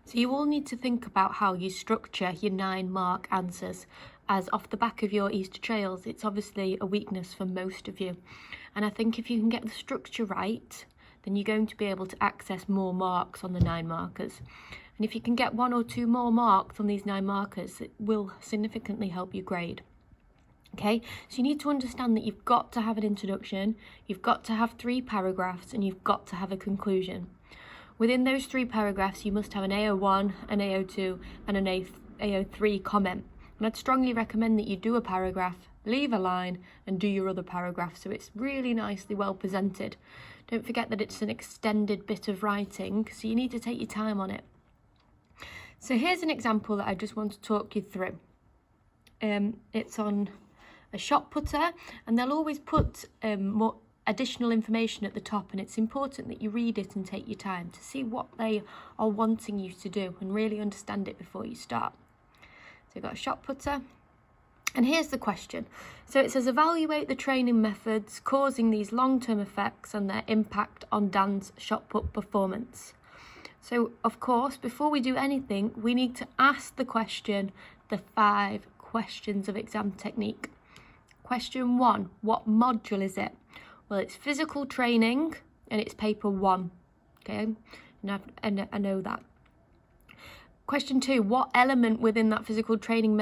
So you all need to think about how you structure your 9-mark answers, as off the back of your Easter Trails, it's obviously a weakness for most of you. And I think if you can get the structure right, then you're going to be able to access more marks on the 9 markers. And if you can get 1 or 2 more marks on these 9 markers, it will significantly help your grade. Okay, so you need to understand that you've got to have an introduction, you've got to have 3 paragraphs, and you've got to have a conclusion. Within those 3 paragraphs, you must have an AO1, an AO2, and an AO3 comment. And I'd strongly recommend that you do a paragraph, leave a line, and do your other paragraph, so it's really nicely well presented. Don't forget that it's an extended bit of writing, so you need to take your time on it. So here's an example that I just want to talk you through. It's on a shot putter, and they'll always put more additional information at the top, and it's important that you read it and take your time to see what they are wanting you to do and really understand it before you start. So you've got a shot putter, and here's the question. So it says, evaluate the training methods causing these long-term effects and their impact on Dan's shot put performance. So of course, before we do anything, we need to ask the question, the 5 questions of exam technique. Question 1, what module is it? Well, it's physical training and it's paper 1, okay? And I know that. Question 2, what element within that physical training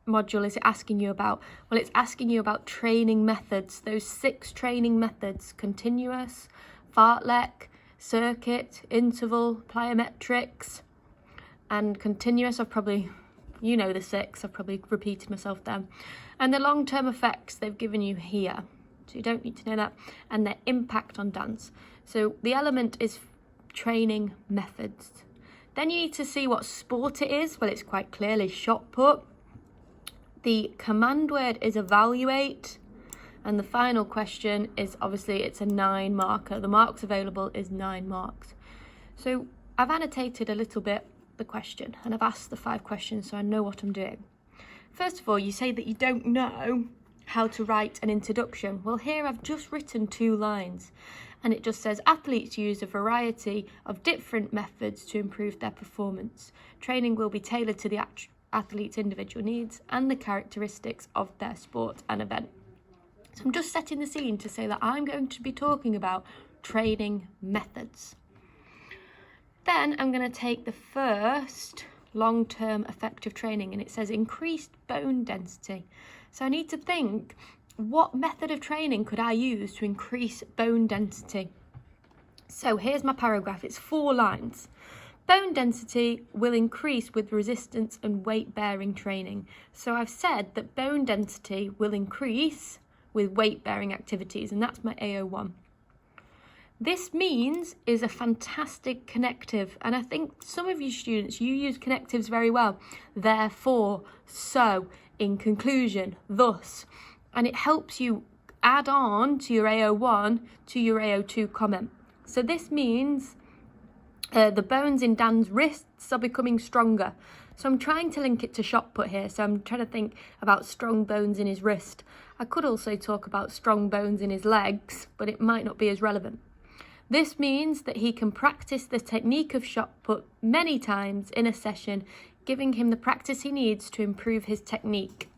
module is it asking you about? Well, it's asking you about training methods, those 6 training methods: continuous, fartlek, circuit, interval, plyometrics, and continuous. You know the 6, I've probably repeated myself there. And the long-term effects they've given you here. So you don't need to know that. And their impact on dance. So the element is training methods. Then you need to see what sport it is. Well, it's quite clearly shot put. The command word is evaluate. And the final question is, obviously, it's a 9 marker. The marks available is 9 marks. So I've annotated a little bit the question, and I've asked the 5 questions so I know what I'm doing. First of all, you say that you don't know how to write an introduction. Well, here I've just written 2 lines, and it just says athletes use a variety of different methods to improve their performance. Training will be tailored to the athlete's individual needs and the characteristics of their sport and event. So I'm just setting the scene to say that I'm going to be talking about training methods. Then I'm going to take the first long-term effective training, and it says increased bone density. So I need to think, what method of training could I use to increase bone density? So here's my paragraph, it's 4 lines. Bone density will increase with resistance and weight-bearing training. So I've said that bone density will increase with weight-bearing activities, and that's my AO1. This means is a fantastic connective, and I think some of you students, you use connectives very well. Therefore, so, in conclusion, thus, and it helps you add on to your AO1 to your AO2 comment. So this means the bones in Dan's wrists are becoming stronger. So I'm trying to link it to shot put here. So I'm trying to think about strong bones in his wrist. I could also talk about strong bones in his legs, but it might not be as relevant. This means that he can practice the technique of shot put many times in a session, giving him the practice he needs to improve his technique.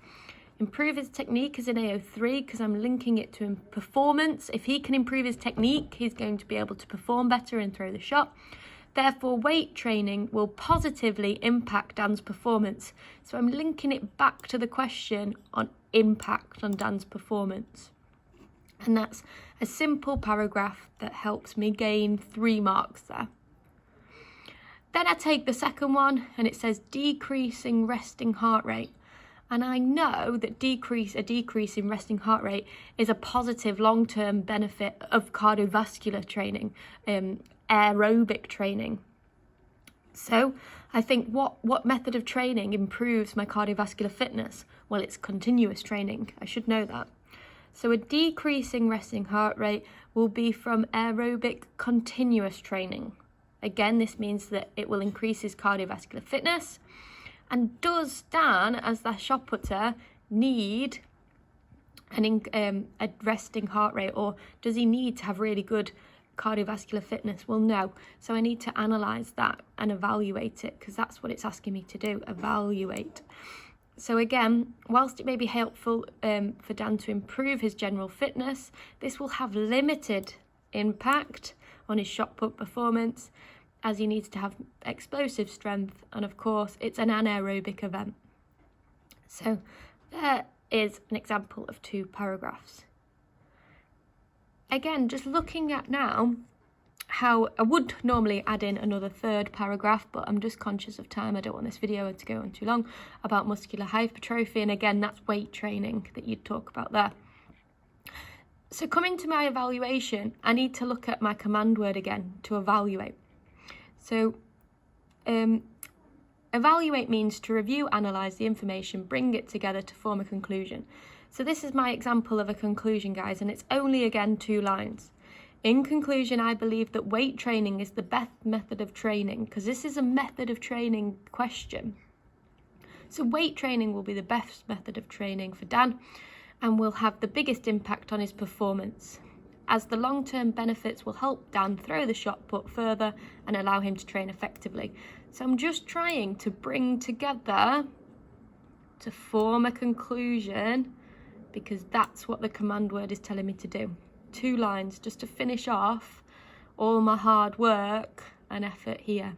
Improve his technique is in AO3 because I'm linking it to performance. If he can improve his technique, he's going to be able to perform better and throw the shot. Therefore, weight training will positively impact Dan's performance. So I'm linking it back to the question on impact on Dan's performance. And that's a simple paragraph that helps me gain 3 marks there. Then I take the second one, and it says decreasing resting heart rate. And I know that a decrease in resting heart rate is a positive long-term benefit of cardiovascular training, aerobic training. So I think what method of training improves my cardiovascular fitness? Well, it's continuous training. I should know that. So a decreasing resting heart rate will be from aerobic continuous training. Again, this means that it will increase his cardiovascular fitness. And does Dan, as the shot putter, need a resting heart rate, or does he need to have really good cardiovascular fitness? Well, no. So I need to analyse that and evaluate it, because that's what it's asking me to do, evaluate. So again, whilst it may be helpful for Dan to improve his general fitness, this will have limited impact on his shot put performance, as he needs to have explosive strength, and of course it's an anaerobic event. So there is an example of 2 paragraphs. Again, just looking at now how I would normally add in another 3rd paragraph, but I'm just conscious of time. I don't want this video to go on too long, about muscular hypertrophy, and again, that's weight training that you'd talk about there. So coming to my evaluation, I need to look at my command word again to evaluate. So evaluate means to review, analyse the information, bring it together to form a conclusion. So this is my example of a conclusion, guys, and it's only, again, 2 lines. In conclusion, I believe that weight training is the best method of training, because this is a method of training question. So weight training will be the best method of training for Dan and will have the biggest impact on his performance, as the long-term benefits will help Dan throw the shot put further and allow him to train effectively. So I'm just trying to bring together to form a conclusion, because that's what the command word is telling me to do. 2 lines just to finish off all my hard work and effort here.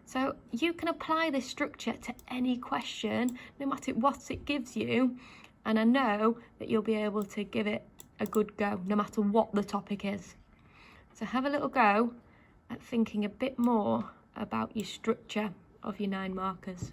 So you can apply this structure to any question, no matter what it gives you, and I know that you'll be able to give it a good go, no matter what the topic is. So have a little go at thinking a bit more about your structure of your 9 markers.